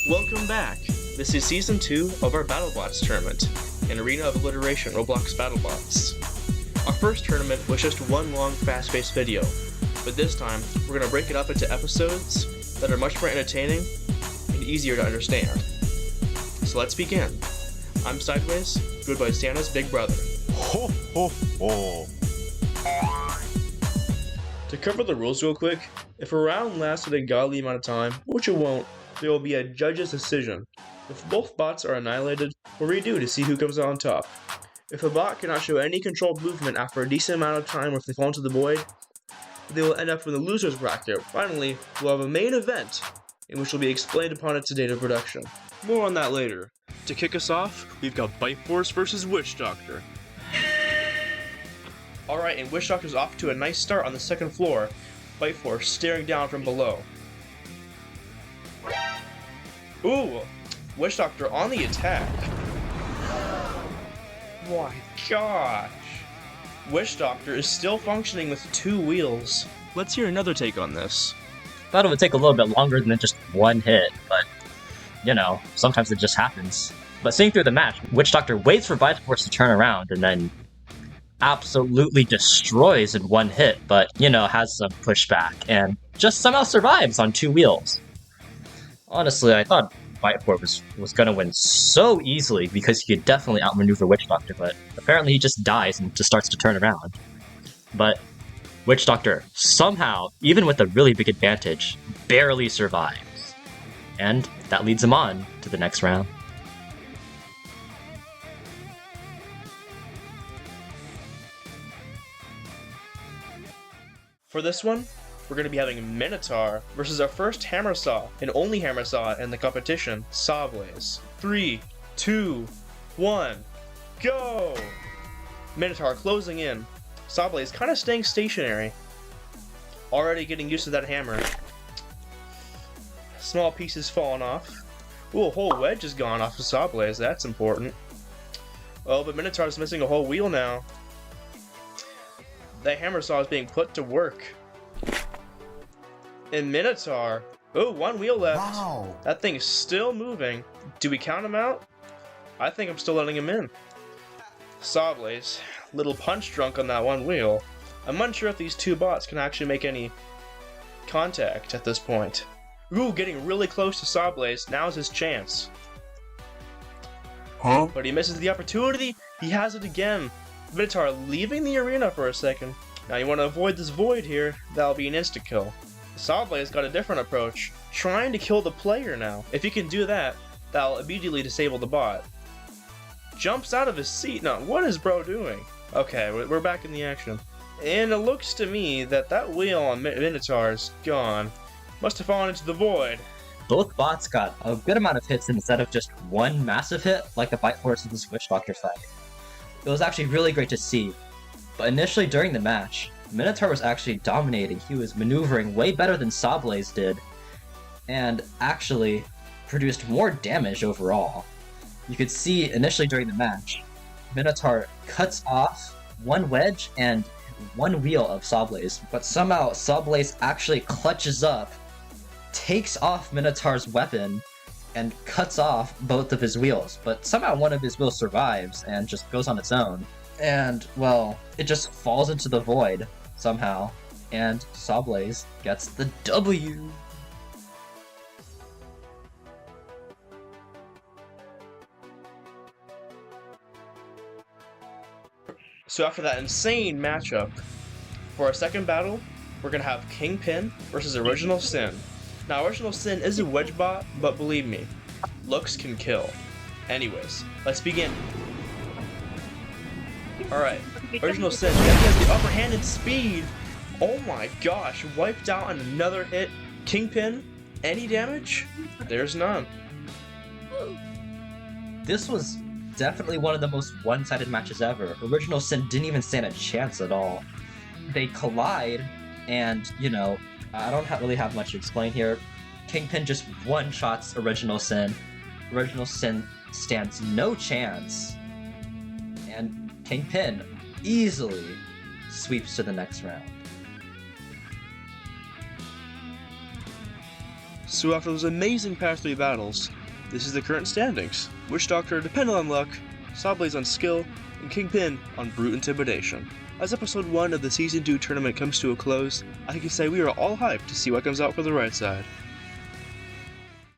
Welcome back! This is Season 2 of our BattleBots tournament, in Arena of Obliteration, Roblox BattleBots. Our first tournament was just one long, fast-paced video, but this time, we're going to break it up into episodes that are much more entertaining and easier to understand. So let's begin. I'm Sideways, good by Santa's big brother. Ho ho ho! To cover the rules real quick, if a round lasted a godly amount of time, which it won't, there will be a judge's decision. If both bots are annihilated, we'll redo to see who comes out on top. If a bot cannot show any controlled movement after a decent amount of time or if they fall into the void, they will end up in the loser's bracket. Finally, we'll have a main event, in which will be explained upon its date of production. More on that later. To kick us off, we've got Bite Force versus Witch Doctor. Alright, and Witch Doctor's off to a nice start on the second floor. Bite Force staring down from below. Ooh! Witch Doctor on the attack. My gosh! Witch Doctor is still functioning with 2 wheels. Let's hear another take on this. Thought it would take a little bit longer than just one hit, but, you know, sometimes it just happens. But seeing through the match, Witch Doctor waits for Bite Force to turn around and then absolutely destroys in one hit, but, you know, has some pushback and just somehow survives on 2 wheels. Honestly, I thought Bite Force was gonna win so easily because he could definitely outmaneuver Witch Doctor, but apparently he just dies and just starts to turn around. But Witch Doctor somehow, even with a really big advantage, barely survives. And that leads him on to the next round. For this one, we're going to be having Minotaur versus our first hammer saw and only hammer saw in the competition, Sawblaze. 3, 2, 1, go! Minotaur closing in. Sawblaze kind of staying stationary. Already getting used to that hammer. Small pieces falling off. Ooh, a whole wedge is gone off of Sawblaze, that's important. Oh, but Minotaur's missing a whole wheel now. That hammer saw is being put to work. And Minotaur, oh, 1 wheel left. Wow! That thing's still moving. Do we count him out? I think I'm still letting him in. Sawblaze, little punch drunk on that 1 wheel. I'm unsure if these 2 bots can actually make any contact at this point. Ooh, getting really close to Sawblaze. Now's his chance. Huh? But he misses the opportunity. He has it again. Minotaur leaving the arena for a second. Now you want to avoid this void here. That'll be an insta-kill. Sawblaze got a different approach, trying to kill the player now. If he can do that, that'll immediately disable the bot. Jumps out of his seat. Now, what is bro doing? Okay, we're back in the action. And it looks to me that that wheel on Minotaur is gone. Must have fallen into the void. Both bots got a good amount of hits instead of just one massive hit like the Bite Force and the Witch Doctor fight. It was actually really great to see. But initially during the match, Minotaur was actually dominating. He was maneuvering way better than Sawblaze did, and actually produced more damage overall. You could see initially during the match, Minotaur cuts off 1 wedge and 1 wheel of Sawblaze, but somehow Sawblaze actually clutches up, takes off Minotaur's weapon, and cuts off both of his wheels, but somehow one of his wheels survives and just goes on its own. And, well, it just falls into the void somehow, and Sawblaze gets the W. So after that insane matchup, for our second battle, we're going to have Kingpin versus Original Sin. Now, Original Sin is a wedge bot, but believe me, looks can kill. Anyways, let's begin. Alright, Original Sin definitely has the upper hand in speed. Oh my gosh, wiped out on another hit. Kingpin, any damage? There's none. This was definitely one of the most one-sided matches ever. Original Sin didn't even stand a chance at all. They collide, and, you know, I don't really have much to explain here. Kingpin just one-shots Original Sin. Original Sin stands no chance. And Kingpin easily sweeps to the next round. So after those amazing past 3 battles, this is the current standings. Witch Doctor depended on luck, Sawblaze on skill, and Kingpin on brute intimidation. As episode 1 of the Season 2 tournament comes to a close, I can say we are all hyped to see what comes out for the right side.